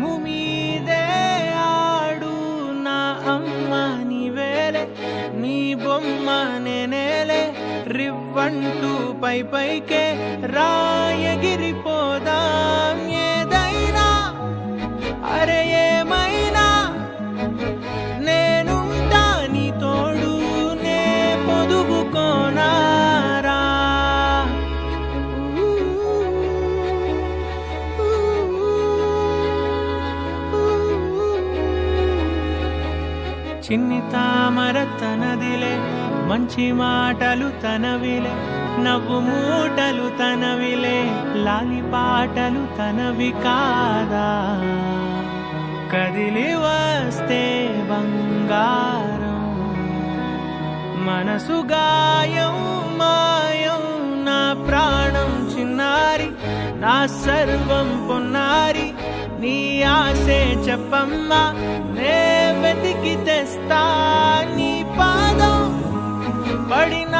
పదము మీదే ఆడు నా అమ్మ నీవేలే నీ బొమ్మ నేనేలే రివ్వంటూ పై పైకే రాయగిరిపోదాం ఏదైనా అరే ఏమైనా నేనుంటా నీ తోడు నే పొదుగుకోనారా చిన్ని తామర తనదిలే మంచి మాటలు తనవిలే నవ్వు మూటలు తనవిలే లాలి పాటలు తనవి కాదా కదిలి వస్తే బంగారం మనసు గాయం మాయం నా ప్రాణం చిన్నారి నా సర్వం పొన్నారి నీ ఆశే చెప్పమ్మా నే వెతికి తెస్తా నీ పాదం పడిన